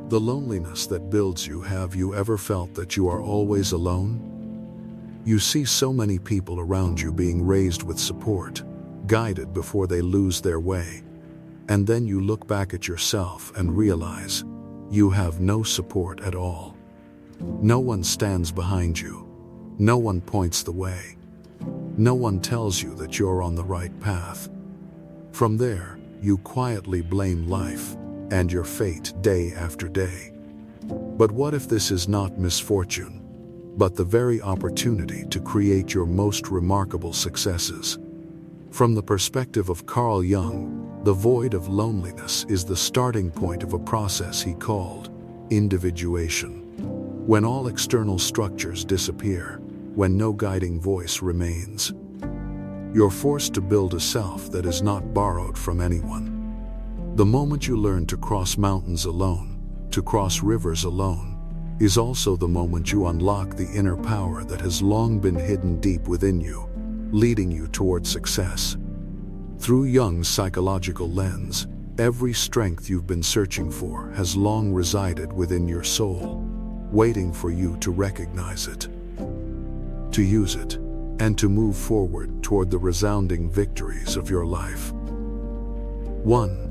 The loneliness that builds you. Have you ever felt that you are always alone? You see so many people around you being raised with support, guided before they lose their way. And then you look back at yourself and realize you have no support at all. No one stands behind you. No one points the way. No one tells you that you're on the right path. From there, you quietly blame life and your fate day after day. But what if this is not misfortune, but the very opportunity to create your most remarkable successes? From the perspective of Carl Jung, the void of loneliness is the starting point of a process he called individuation. When all external structures disappear, when no guiding voice remains, you're forced to build a self that is not borrowed from anyone. The moment you learn to cross mountains alone, to cross rivers alone, is also the moment you unlock the inner power that has long been hidden deep within you, leading you toward success. Through Jung's psychological lens, every strength you've been searching for has long resided within your soul, waiting for you to recognize it, to use it, and to move forward toward the resounding victories of your life. 1.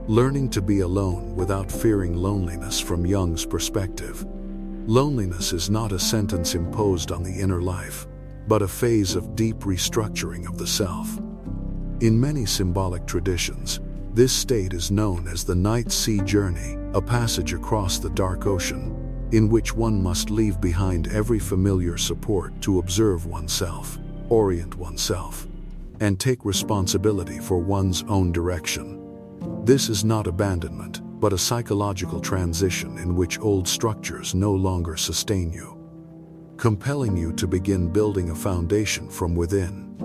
Learning to be alone without fearing loneliness. From Jung's perspective, loneliness is not a sentence imposed on the inner life, but a phase of deep restructuring of the self. In many symbolic traditions, this state is known as the night sea journey, a passage across the dark ocean, in which one must leave behind every familiar support to observe oneself, orient oneself, and take responsibility for one's own direction. This is not abandonment, but a psychological transition in which old structures no longer sustain you, compelling you to begin building a foundation from within.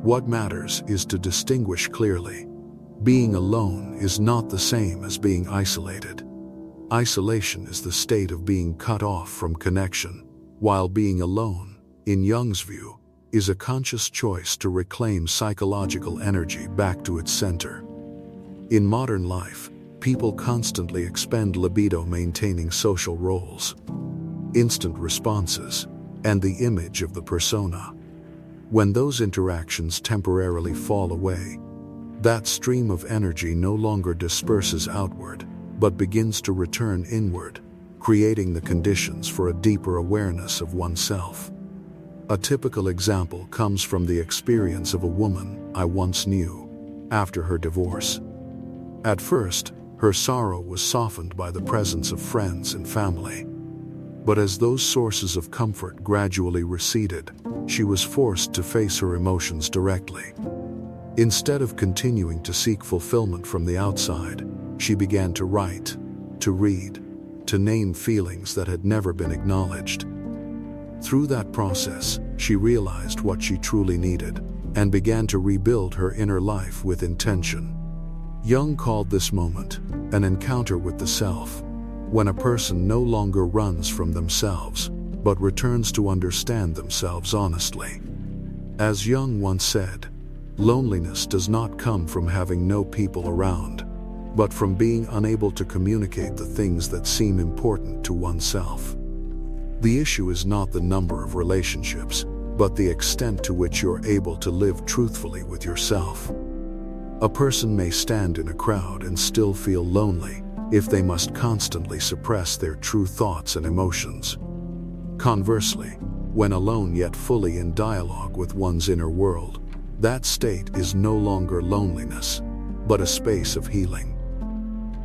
What matters is to distinguish clearly. Being alone is not the same as being isolated. Isolation is the state of being cut off from connection, while being alone, in Jung's view, is a conscious choice to reclaim psychological energy back to its center. In modern life, people constantly expend libido maintaining social roles, instant responses, and the image of the persona. When those interactions temporarily fall away, that stream of energy no longer disperses outward, but begins to return inward, creating the conditions for a deeper awareness of oneself. A typical example comes from the experience of a woman I once knew after her divorce. At first, her sorrow was softened by the presence of friends and family. But as those sources of comfort gradually receded, she was forced to face her emotions directly. Instead of continuing to seek fulfillment from the outside, she began to write, to read, to name feelings that had never been acknowledged. Through that process, she realized what she truly needed and began to rebuild her inner life with intention. Jung called this moment an encounter with the self, when a person no longer runs from themselves, but returns to understand themselves honestly. As Jung once said, loneliness does not come from having no people around, but from being unable to communicate the things that seem important to oneself. The issue is not the number of relationships, but the extent to which you're able to live truthfully with yourself. A person may stand in a crowd and still feel lonely if they must constantly suppress their true thoughts and emotions. Conversely, when alone yet fully in dialogue with one's inner world, that state is no longer loneliness, but a space of healing.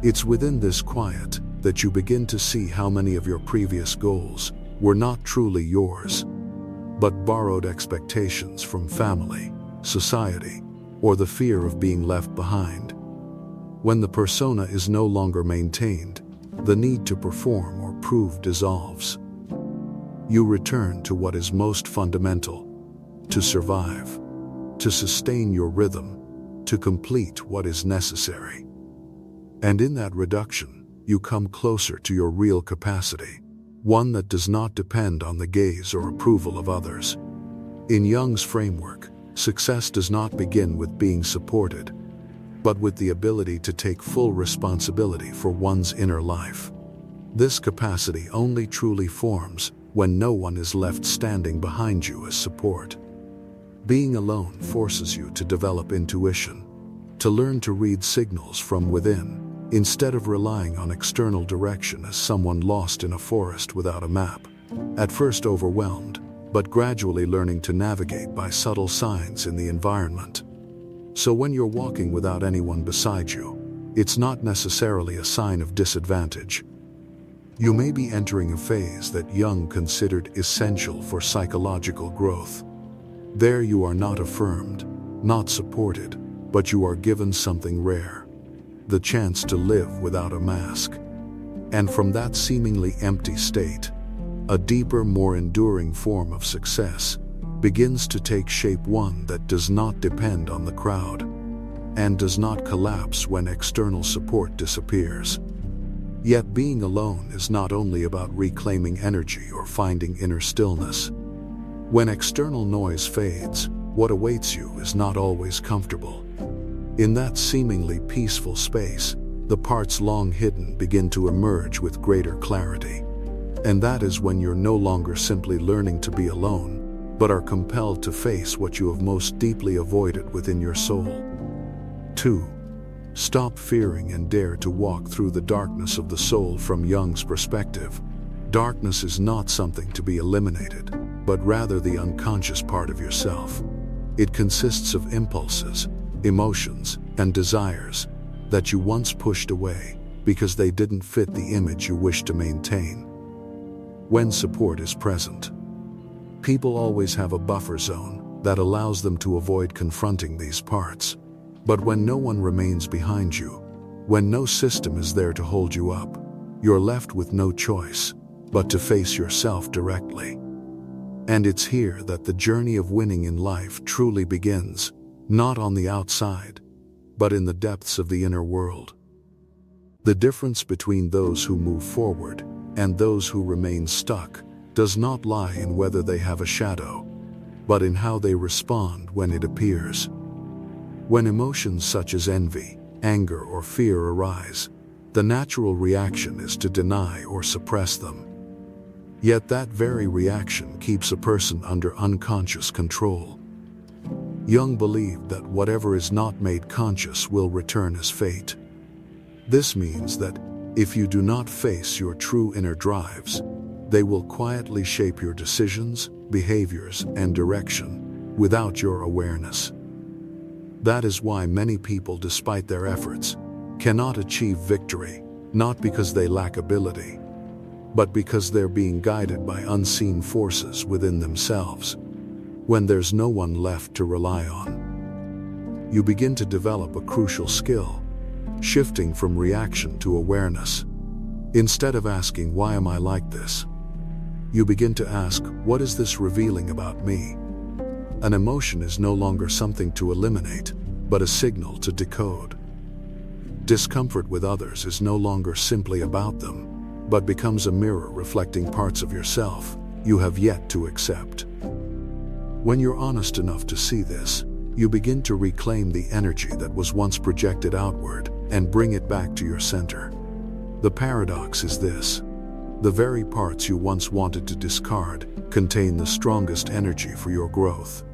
It's within this quiet that you begin to see how many of your previous goals were not truly yours, but borrowed expectations from family, society, or the fear of being left behind. When the persona is no longer maintained, the need to perform or prove dissolves. You return to what is most fundamental: to survive, to sustain your rhythm, to complete what is necessary. And in that reduction, you come closer to your real capacity, one that does not depend on the gaze or approval of others. In Jung's framework, success does not begin with being supported. but with the ability to take full responsibility for one's inner life. This capacity only truly forms when no one is left standing behind you as support. Being alone forces you to develop intuition, to learn to read signals from within, instead of relying on external direction as someone lost in a forest without a map. At first overwhelmed, but gradually learning to navigate by subtle signs in the environment. So when you're walking without anyone beside you, it's not necessarily a sign of disadvantage. You may be entering a phase that Jung considered essential for psychological growth. There you are not affirmed, not supported, but you are given something rare: the chance to live without a mask. And from that seemingly empty state, a deeper, more enduring form of success begins to take shape, one that does not depend on the crowd and does not collapse when external support disappears. Yet being alone is not only about reclaiming energy or finding inner stillness. When external noise fades, what awaits you is not always comfortable. In that seemingly peaceful space, the parts long hidden begin to emerge with greater clarity. And that is when you're no longer simply learning to be alone, but are compelled to face what you have most deeply avoided within your soul. 2. Stop fearing and dare to walk through the darkness of the soul. From Jung's perspective, darkness is not something to be eliminated, but rather the unconscious part of yourself. It consists of impulses, emotions, and desires that you once pushed away because they didn't fit the image you wish to maintain. When support is present, people always have a buffer zone that allows them to avoid confronting these parts. But when no one remains behind you, when no system is there to hold you up, you're left with no choice but to face yourself directly. And it's here that the journey of winning in life truly begins, not on the outside, but in the depths of the inner world. The difference between those who move forward and those who remain stuck does not lie in whether they have a shadow, but in how they respond when it appears. When emotions such as envy, anger, or fear arise, the natural reaction is to deny or suppress them. Yet that very reaction keeps a person under unconscious control. Jung believed that whatever is not made conscious will return as fate. This means that if you do not face your true inner drives, they will quietly shape your decisions, behaviors, and direction without your awareness. That is why many people, despite their efforts, cannot achieve victory, not because they lack ability, but because they're being guided by unseen forces within themselves. When there's no one left to rely on, you begin to develop a crucial skill, shifting from reaction to awareness. Instead of asking, "Why am I like this?" you begin to ask, "What is this revealing about me?" An emotion is no longer something to eliminate, but a signal to decode. Discomfort with others is no longer simply about them, but becomes a mirror reflecting parts of yourself you have yet to accept. When you're honest enough to see this, you begin to reclaim the energy that was once projected outward and bring it back to your center. The paradox is this: the very parts you once wanted to discard contain the strongest energy for your growth.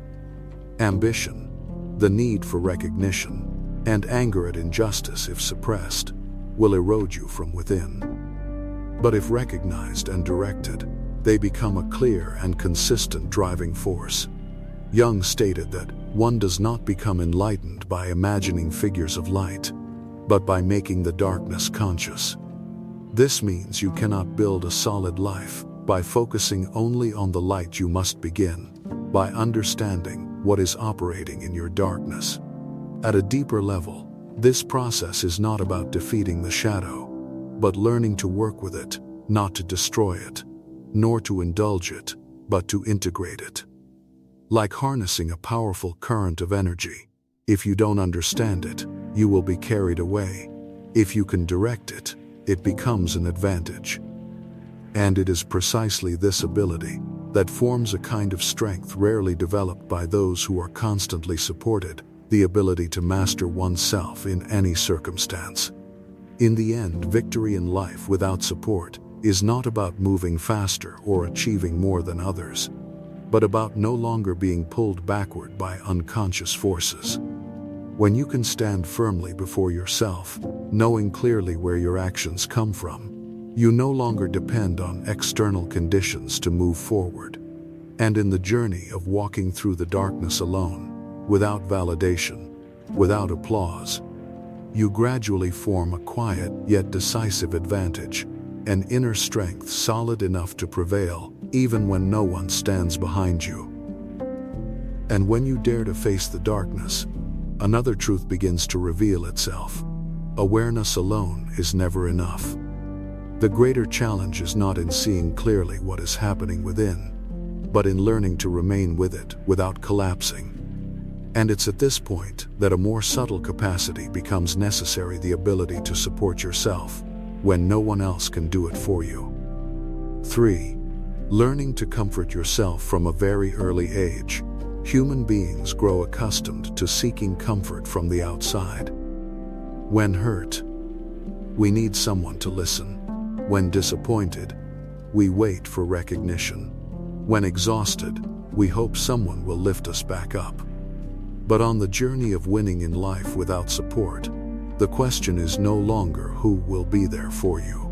Ambition, the need for recognition, and anger at injustice, if suppressed, will erode you from within. But if recognized and directed, they become a clear and consistent driving force. Jung stated that one does not become enlightened by imagining figures of light, but by making the darkness conscious. This means you cannot build a solid life by focusing only on the light. You must begin by understanding what is operating in your darkness. At a deeper level, this process is not about defeating the shadow, but learning to work with it, not to destroy it, nor to indulge it, but to integrate it. Like harnessing a powerful current of energy, if you don't understand it, you will be carried away. If you can direct it, it becomes an advantage. And it is precisely this ability that forms a kind of strength rarely developed by those who are constantly supported the ability to master oneself in any circumstance. In the end, victory in life without support is not about moving faster or achieving more than others, but about no longer being pulled backward by unconscious forces. When you can stand firmly before yourself, knowing clearly where your actions come from, you no longer depend on external conditions to move forward. And in the journey of walking through the darkness alone, without validation, without applause, you gradually form a quiet yet decisive advantage, an inner strength solid enough to prevail even when no one stands behind you. And when you dare to face the darkness, another truth begins to reveal itself. Awareness alone is never enough. The greater challenge is not in seeing clearly what is happening within, but in learning to remain with it without collapsing. And it's at this point that a more subtle capacity becomes necessary, the ability to support yourself when no one else can do it for you. 3. Learning to comfort yourself from a very early age. Human beings grow accustomed to seeking comfort from the outside. When hurt, we need someone to listen. When disappointed, we wait for recognition. When exhausted, we hope someone will lift us back up. But on the journey of winning in life without support, the question is no longer who will be there for you,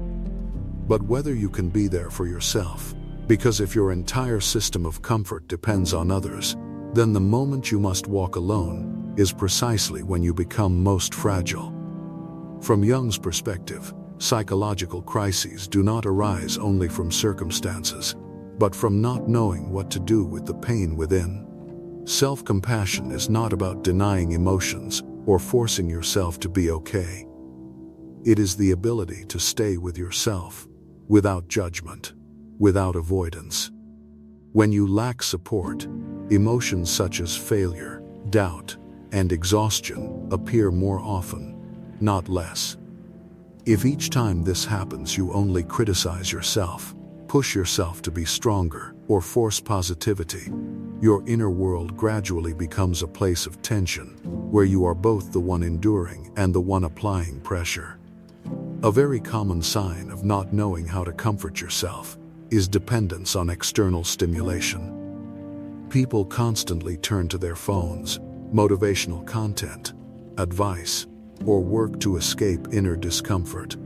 but whether you can be there for yourself. Because if your entire system of comfort depends on others, then the moment you must walk alone is precisely when you become most fragile. From Jung's perspective, psychological crises do not arise only from circumstances, but from not knowing what to do with the pain within. Self-compassion is not about denying emotions or forcing yourself to be okay. It is the ability to stay with yourself, without judgment, without avoidance. When you lack support, emotions such as failure, doubt, and exhaustion appear more often, not less. If each time this happens you only criticize yourself, push yourself to be stronger, or force positivity, your inner world gradually becomes a place of tension, where you are both the one enduring and the one applying pressure. A very common sign of not knowing how to comfort yourself is dependence on external stimulation. People constantly turn to their phones, motivational content, advice, or work to escape inner discomfort.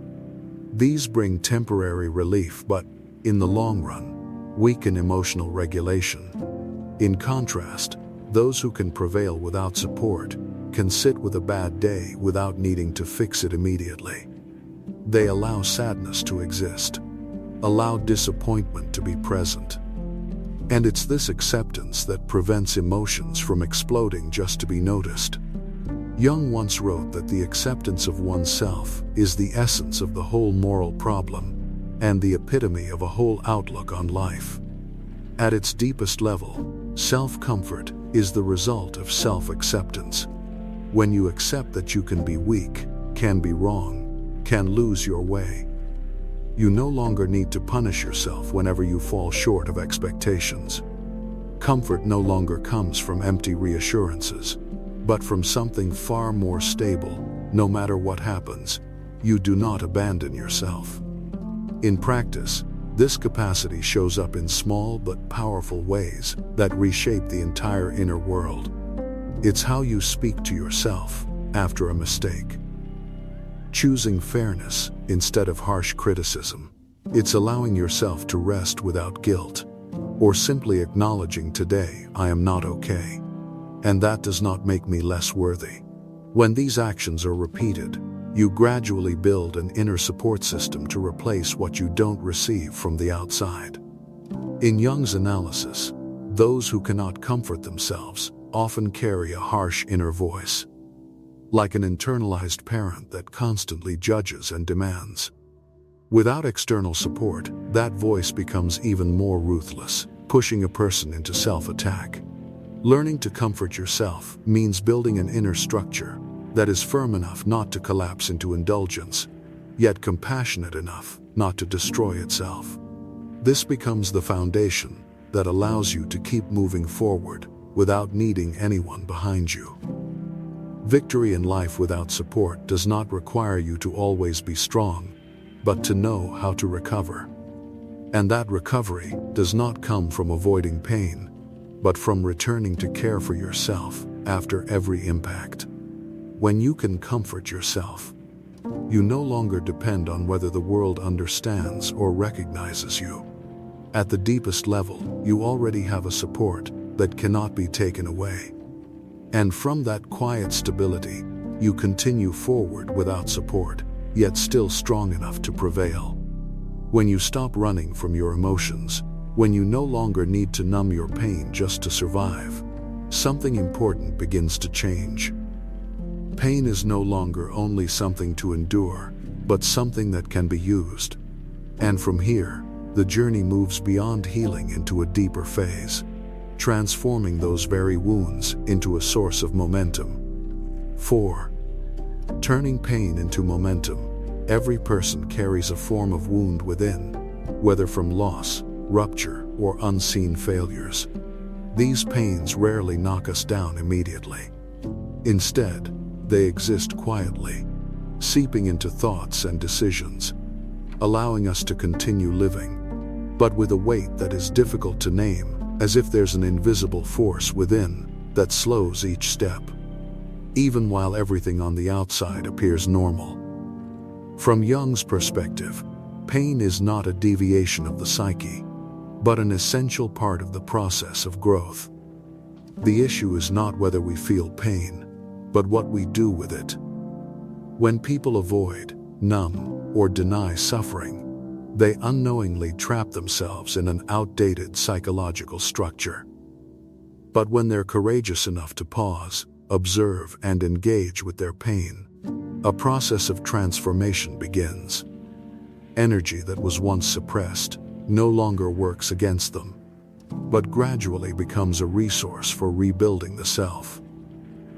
These bring temporary relief, but, in the long run, weaken emotional regulation. In contrast, those who can prevail without support can sit with a bad day without needing to fix it immediately. They allow sadness to exist, allow disappointment to be present. And it's this acceptance that prevents emotions from exploding just to be noticed. Jung once wrote that the acceptance of oneself is the essence of the whole moral problem and the epitome of a whole outlook on life. At its deepest level, self-comfort is the result of self-acceptance. When you accept that you can be weak, can be wrong, can lose your way, you no longer need to punish yourself whenever you fall short of expectations. Comfort no longer comes from empty reassurances, but from something far more stable. No matter what happens, you do not abandon yourself. In practice, this capacity shows up in small but powerful ways that reshape the entire inner world. It's how you speak to yourself after a mistake, choosing fairness instead of harsh criticism. It's allowing yourself to rest without guilt, or simply acknowledging, today I am not okay, and that does not make me less worthy. When these actions are repeated, you gradually build an inner support system to replace what you don't receive from the outside. In Jung's analysis, those who cannot comfort themselves often carry a harsh inner voice, like an internalized parent that constantly judges and demands. Without external support, that voice becomes even more ruthless, pushing a person into self-attack. Learning to comfort yourself means building an inner structure that is firm enough not to collapse into indulgence, yet compassionate enough not to destroy itself. This becomes the foundation that allows you to keep moving forward without needing anyone behind you. Victory in life without support does not require you to always be strong, but to know how to recover. And that recovery does not come from avoiding pain, but from returning to care for yourself after every impact. When you can comfort yourself, you no longer depend on whether the world understands or recognizes you. At the deepest level, you already have a support that cannot be taken away. And from that quiet stability, you continue forward without support, yet still strong enough to prevail. When you stop running from your emotions, when you no longer need to numb your pain just to survive, something important begins to change. Pain is no longer only something to endure, but something that can be used. And from here, the journey moves beyond healing into a deeper phase, transforming those very wounds into a source of momentum. 4. Turning pain into momentum. Every person carries a form of wound within, whether from loss, rupture, or unseen failures. These pains rarely knock us down immediately. Instead, they exist quietly, seeping into thoughts and decisions, allowing us to continue living, but with a weight that is difficult to name, as if there's an invisible force within that slows each step, even while everything on the outside appears normal. From Jung's perspective, pain is not a deviation of the psyche, but an essential part of the process of growth. The issue is not whether we feel pain, but what we do with it. When people avoid, numb, or deny suffering, they unknowingly trap themselves in an outdated psychological structure. But when they're courageous enough to pause, observe, and engage with their pain, a process of transformation begins. Energy that was once suppressed no longer works against them, but gradually becomes a resource for rebuilding the self.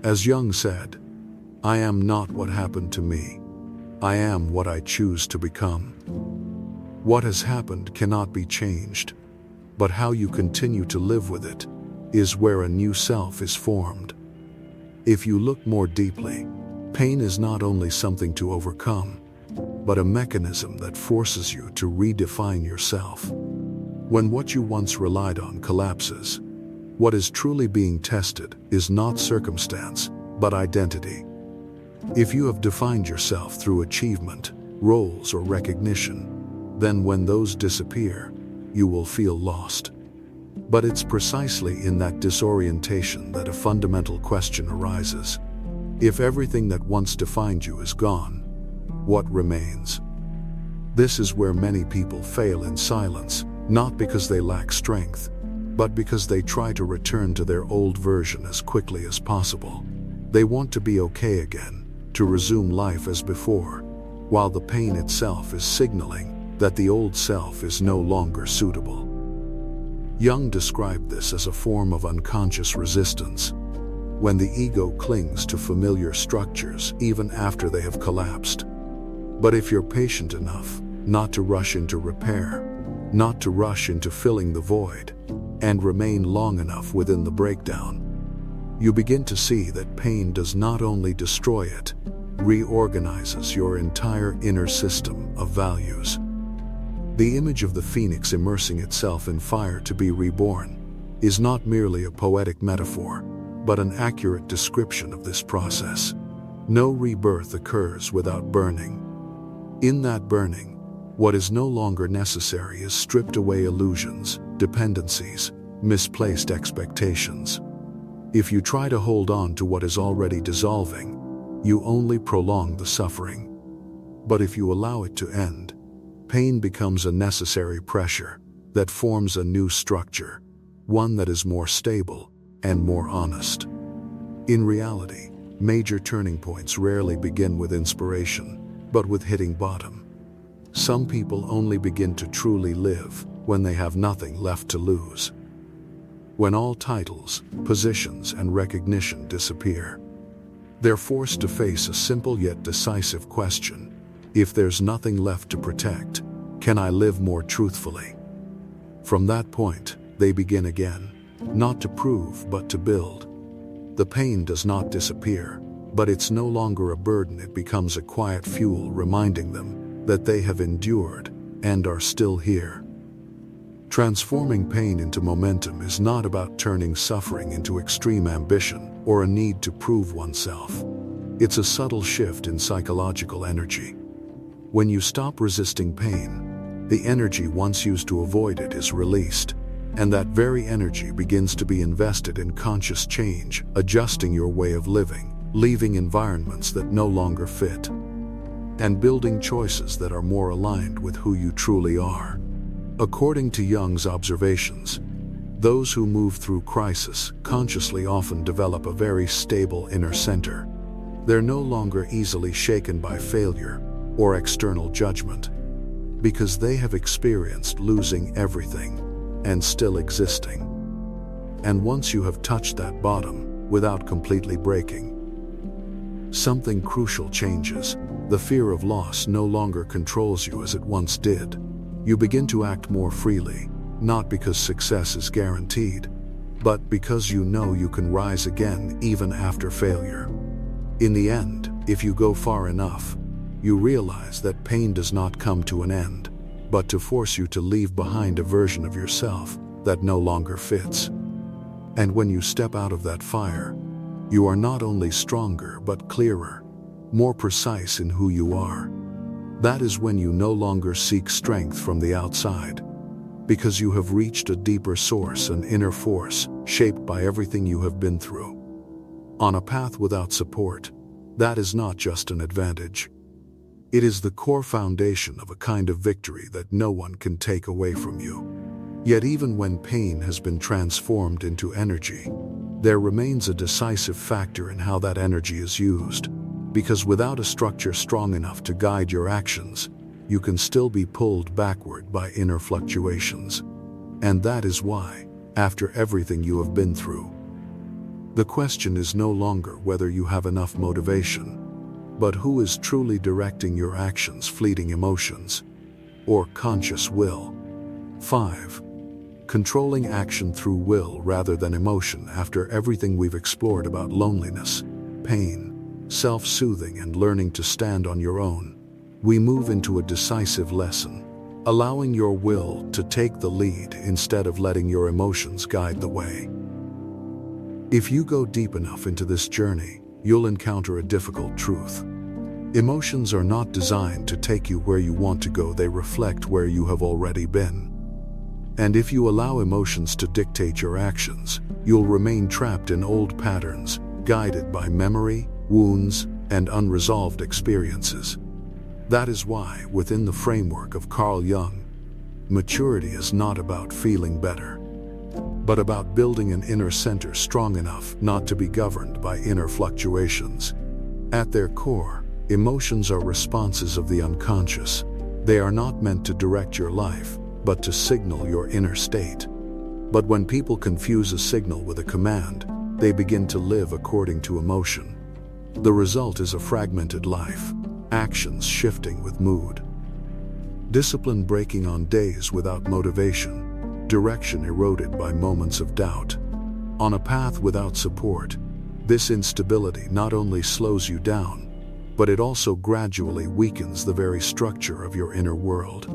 As Jung said, "I am not what happened to me. I am what I choose to become." What has happened cannot be changed, but how you continue to live with it is where a new self is formed. If you look more deeply, pain is not only something to overcome, but a mechanism that forces you to redefine yourself. When what you once relied on collapses, what is truly being tested is not circumstance, but identity. If you have defined yourself through achievement, roles, or recognition, then when those disappear, you will feel lost. But it's precisely in that disorientation that a fundamental question arises. If everything that once defined you is gone, what remains? This is where many people fail in silence, not because they lack strength, but because they try to return to their old version as quickly as possible. They want to be okay again, to resume life as before, while the pain itself is signaling that the old self is no longer suitable. Jung described this as a form of unconscious resistance, when the ego clings to familiar structures even after they have collapsed. But if you're patient enough not to rush into repair, not to rush into filling the void, and remain long enough within the breakdown, you begin to see that pain does not only destroy it, reorganizes your entire inner system of values. The image of the phoenix immersing itself in fire to be reborn is not merely a poetic metaphor, but an accurate description of this process. No rebirth occurs without burning. In that burning, what is no longer necessary is stripped away illusions, dependencies, misplaced expectations. If you try to hold on to what is already dissolving, you only prolong the suffering. But if you allow it to end, pain becomes a necessary pressure that forms a new structure, one that is more stable and more honest. In reality, major turning points rarely begin with inspiration, but with hitting bottom. Some people only begin to truly live when they have nothing left to lose. When all titles, positions, and recognition disappear, they're forced to face a simple yet decisive question. If there's nothing left to protect, can I live more truthfully? From that point, they begin again, not to prove but to build. The pain does not disappear, But it's no longer a burden, it becomes a quiet fuel reminding them that they have endured and are still here. Transforming pain into momentum is not about turning suffering into extreme ambition or a need to prove oneself. It's a subtle shift in psychological energy. When you stop resisting pain, the energy once used to avoid it is released, and that very energy begins to be invested in conscious change, adjusting your way of living, leaving environments that no longer fit, and building choices that are more aligned with who you truly are. According to Jung's observations, those who move through crisis consciously often develop a very stable inner center. They're no longer easily shaken by failure or external judgment, because they have experienced losing everything and still existing. And once you have touched that bottom without completely breaking, something crucial changes. The fear of loss no longer controls you as it once did. You begin to act more freely, not because success is guaranteed, but because you know you can rise again even after failure. In the end, if you go far enough, you realize that pain does not come to an end, but to force you to leave behind a version of yourself that no longer fits. And when you step out of that fire, you are not only stronger but clearer, more precise in who you are. That is when you no longer seek strength from the outside, because you have reached a deeper source, an inner force shaped by everything you have been through. On a path without support, that is not just an advantage. It is the core foundation of a kind of victory that no one can take away from you. Yet even when pain has been transformed into energy, there remains a decisive factor in how that energy is used. Because without a structure strong enough to guide your actions, you can still be pulled backward by inner fluctuations. And that is why, after everything you have been through, the question is no longer whether you have enough motivation, but who is truly directing your actions, fleeting emotions, or conscious will. 5. Controlling action through will rather than emotion. After everything we've explored about loneliness, pain, self-soothing, and learning to stand on your own, we move into a decisive lesson, allowing your will to take the lead instead of letting your emotions guide the way. If you go deep enough into this journey, you'll encounter a difficult truth. Emotions are not designed to take you where you want to go, they reflect where you have already been. And if you allow emotions to dictate your actions, you'll remain trapped in old patterns, guided by memory, wounds, and unresolved experiences. That is why, within the framework of Carl Jung, maturity is not about feeling better, but about building an inner center strong enough not to be governed by inner fluctuations. At their core, emotions are responses of the unconscious. They are not meant to direct your life, but to signal your inner state. But when people confuse a signal with a command, they begin to live according to emotion. The result is a fragmented life, actions shifting with mood, discipline breaking on days without motivation, direction eroded by moments of doubt. On a path without support, this instability not only slows you down, but it also gradually weakens the very structure of your inner world.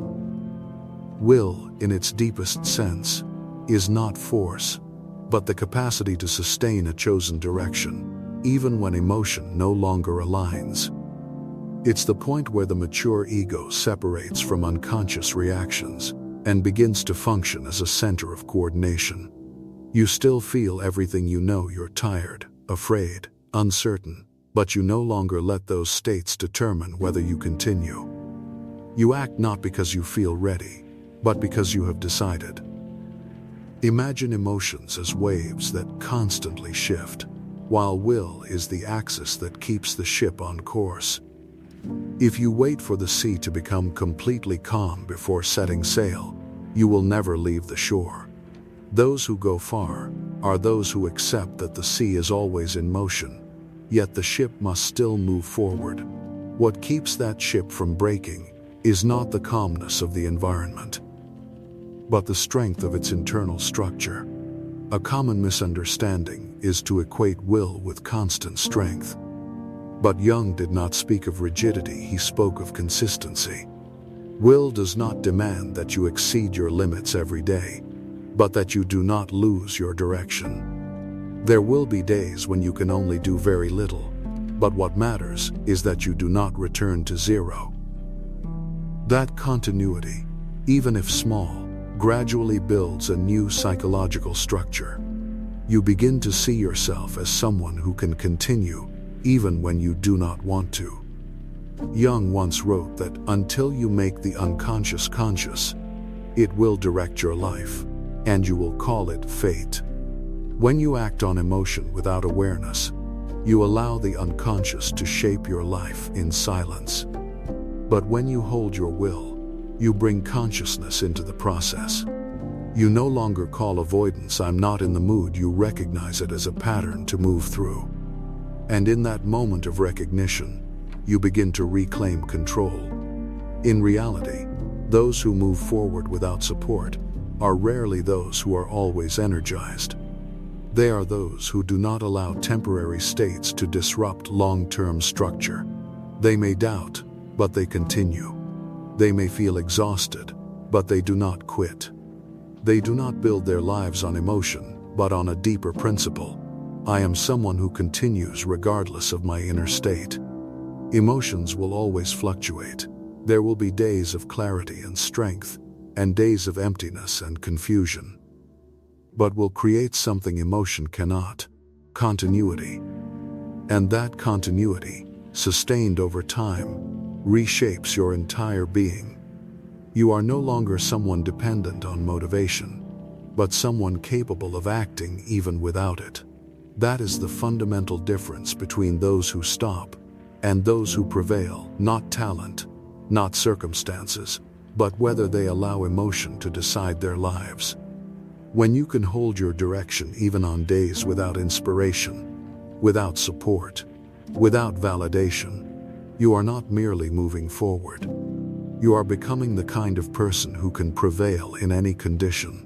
Will, in its deepest sense, is not force, but the capacity to sustain a chosen direction, even when emotion no longer aligns. It's the point where the mature ego separates from unconscious reactions and begins to function as a center of coordination. You still feel everything, you know you're tired, afraid, uncertain, but you no longer let those states determine whether you continue. You act not because you feel ready, but because you have decided. Imagine emotions as waves that constantly shift, while will is the axis that keeps the ship on course. If you wait for the sea to become completely calm before setting sail, you will never leave the shore. Those who go far are those who accept that the sea is always in motion, yet the ship must still move forward. What keeps that ship from breaking is not the calmness of the environment, but the strength of its internal structure. A common misunderstanding is to equate will with constant strength. But Jung did not speak of rigidity, he spoke of consistency. Will does not demand that you exceed your limits every day, but that you do not lose your direction. There will be days when you can only do very little, but what matters is that you do not return to zero. That continuity, even if small, gradually builds a new psychological structure. You begin to see yourself as someone who can continue even when you do not want to. Jung once wrote that until you make the unconscious conscious, it will direct your life, and you will call it fate. When you act on emotion without awareness, you allow the unconscious to shape your life in silence. But when you hold your will, you bring consciousness into the process. You no longer call avoidance "I'm not in the mood," you recognize it as a pattern to move through. And in that moment of recognition, you begin to reclaim control. In reality, those who move forward without support are rarely those who are always energized. They are those who do not allow temporary states to disrupt long-term structure. They may doubt, but they continue. They may feel exhausted, but they do not quit. They do not build their lives on emotion, but on a deeper principle. I am someone who continues regardless of my inner state. Emotions will always fluctuate. There will be days of clarity and strength, and days of emptiness and confusion. But will create something emotion cannot: continuity. And that continuity, sustained over time, reshapes your entire being. You are no longer someone dependent on motivation, but someone capable of acting even without it. That is the fundamental difference between those who stop and those who prevail. Not talent, not circumstances, but whether they allow emotion to decide their lives. When you can hold your direction even on days without inspiration, without support, without validation, you are not merely moving forward. You are becoming the kind of person who can prevail in any condition.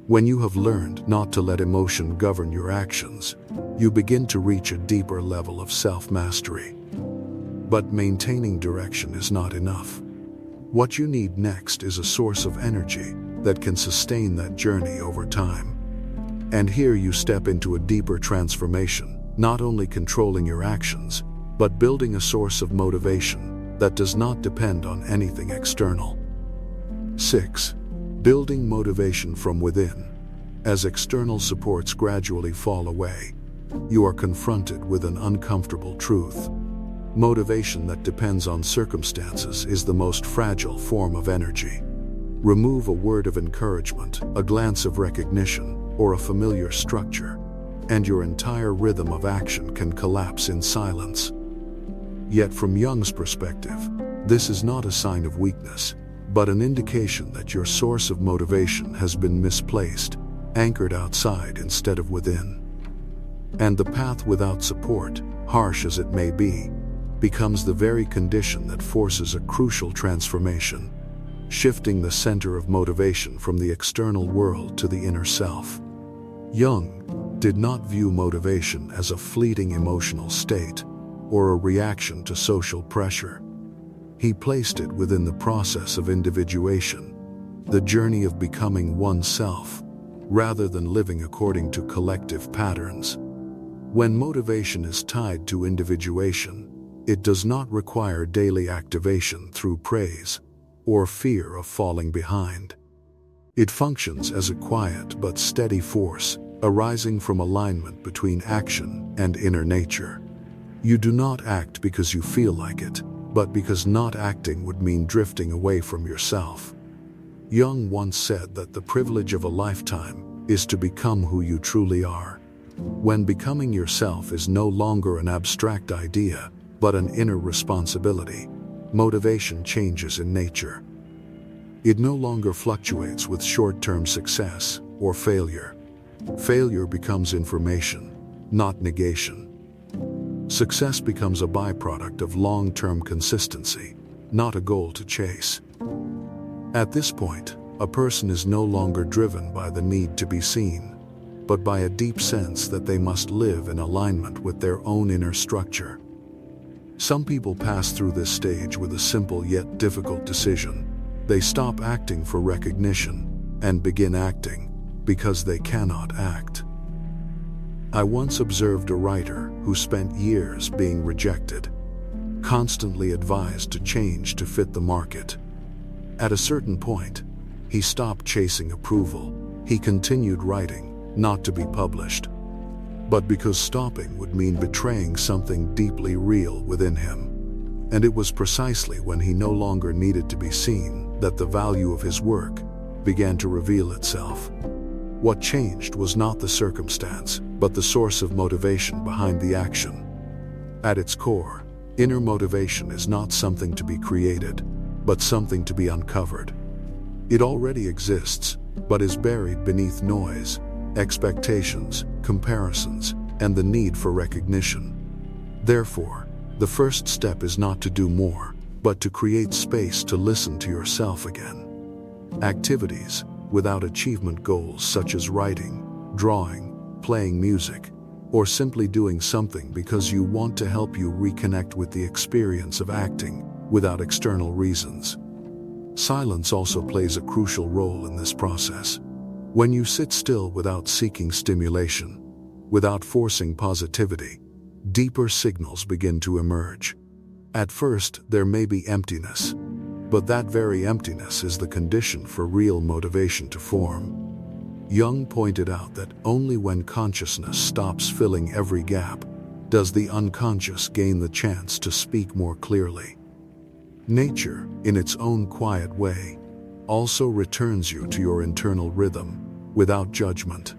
When you have learned not to let emotion govern your actions, you begin to reach a deeper level of self-mastery. But maintaining direction is not enough. What you need next is a source of energy that can sustain that journey over time. And here you step into a deeper transformation, not only controlling your actions, but building a source of motivation that does not depend on anything external. 6. Building motivation from within. As external supports gradually fall away, you are confronted with an uncomfortable truth. Motivation that depends on circumstances is the most fragile form of energy. Remove a word of encouragement, a glance of recognition, or a familiar structure, and your entire rhythm of action can collapse in silence. Yet from Jung's perspective, this is not a sign of weakness, but an indication that your source of motivation has been misplaced, anchored outside instead of within. And the path without support, harsh as it may be, becomes the very condition that forces a crucial transformation, shifting the center of motivation from the external world to the inner self. Jung did not view motivation as a fleeting emotional state or a reaction to social pressure. He placed it within the process of individuation, the journey of becoming oneself, rather than living according to collective patterns. When motivation is tied to individuation, it does not require daily activation through praise or fear of falling behind. It functions as a quiet but steady force, arising from alignment between action and inner nature. You do not act because you feel like it, but because not acting would mean drifting away from yourself. Jung once said that the privilege of a lifetime is to become who you truly are. When becoming yourself is no longer an abstract idea, but an inner responsibility, motivation changes in nature. It no longer fluctuates with short-term success or failure. Failure becomes information, not negation. Success becomes a byproduct of long-term consistency, not a goal to chase. At this point, a person is no longer driven by the need to be seen, but by a deep sense that they must live in alignment with their own inner structure. Some people pass through this stage with a simple yet difficult decision. They stop acting for recognition and begin acting because they cannot act. I once observed a writer who spent years being rejected, constantly advised to change to fit the market. At a certain point, he stopped chasing approval. He continued writing, not to be published, but because stopping would mean betraying something deeply real within him. And it was precisely when he no longer needed to be seen that the value of his work began to reveal itself. What changed was not the circumstance, but the source of motivation behind the action. At its core, inner motivation is not something to be created, but something to be uncovered. It already exists, but is buried beneath noise, expectations, comparisons, and the need for recognition. Therefore, the first step is not to do more, but to create space to listen to yourself again. Activities without achievement goals such as writing, drawing, playing music, or simply doing something because you want to help you reconnect with the experience of acting without external reasons. Silence also plays a crucial role in this process. When you sit still without seeking stimulation, without forcing positivity, deeper signals begin to emerge. At first, there may be emptiness, but that very emptiness is the condition for real motivation to form. Jung pointed out that only when consciousness stops filling every gap does the unconscious gain the chance to speak more clearly. Nature, in its own quiet way, also returns you to your internal rhythm, without judgment,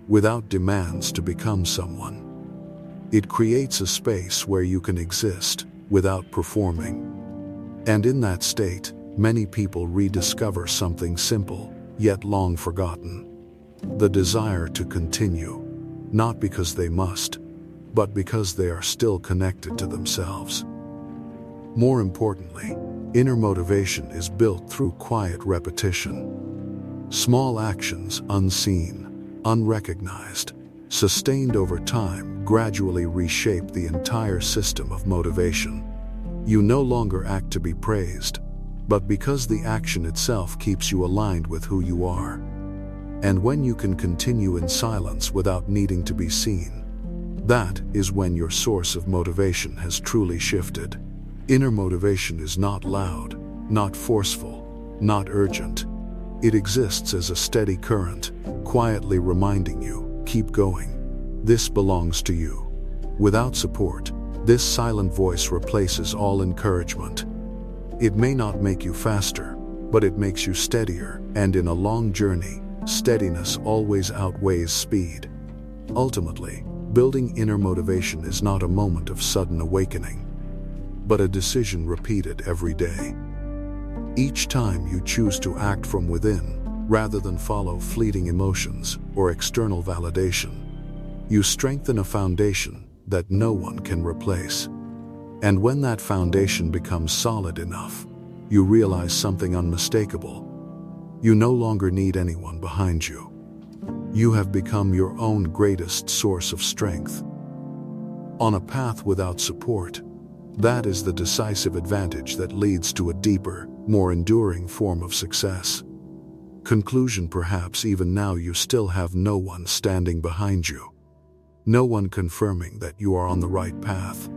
without demands to become someone. It creates a space where you can exist without performing. And in that state, many people rediscover something simple, yet long forgotten: the desire to continue, not because they must, but because they are still connected to themselves. More importantly, inner motivation is built through quiet repetition. Small actions, unseen, unrecognized, sustained over time, gradually reshape the entire system of motivation. You no longer act to be praised, but because the action itself keeps you aligned with who you are. And when you can continue in silence without needing to be seen, that is when your source of motivation has truly shifted. Inner motivation is not loud, not forceful, not urgent. It exists as a steady current, quietly reminding you, keep going. This belongs to you. Without support, this silent voice replaces all encouragement. It may not make you faster, but it makes you steadier, and in a long journey, steadiness always outweighs speed. Ultimately, building inner motivation is not a moment of sudden awakening, but a decision repeated every day. Each time you choose to act from within, rather than follow fleeting emotions or external validation, you strengthen a foundation that no one can replace. And when that foundation becomes solid enough, you realize something unmistakable. You no longer need anyone behind you. You have become your own greatest source of strength. On a path without support, that is the decisive advantage that leads to a deeper, more enduring form of success. Conclusion: perhaps even now you still have no one standing behind you. No one confirming that you are on the right path.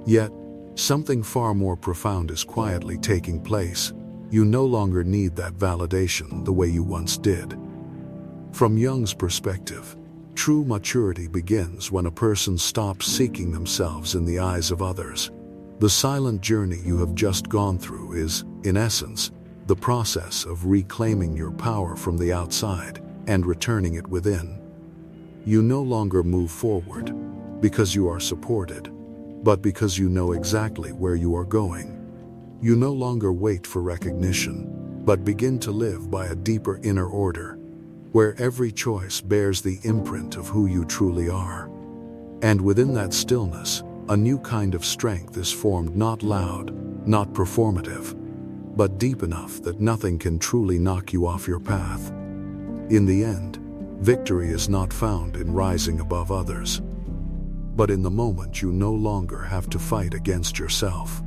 Yet, something far more profound is quietly taking place. You no longer need that validation the way you once did. From Jung's perspective, true maturity begins when a person stops seeking themselves in the eyes of others. The silent journey you have just gone through is, in essence, the process of reclaiming your power from the outside and returning it within. You no longer move forward because you are supported, but because you know exactly where you are going. You no longer wait for recognition, but begin to live by a deeper inner order, where every choice bears the imprint of who you truly are. And within that stillness, a new kind of strength is formed, not loud, not performative, but deep enough that nothing can truly knock you off your path. In the end, victory is not found in rising above others, but in the moment you no longer have to fight against yourself.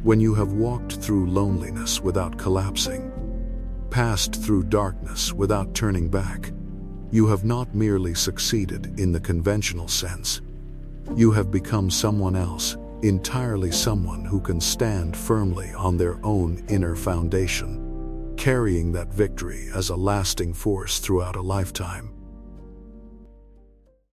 When you have walked through loneliness without collapsing, passed through darkness without turning back, you have not merely succeeded in the conventional sense. You have become someone else, entirely someone who can stand firmly on their own inner foundation, carrying that victory as a lasting force throughout a lifetime.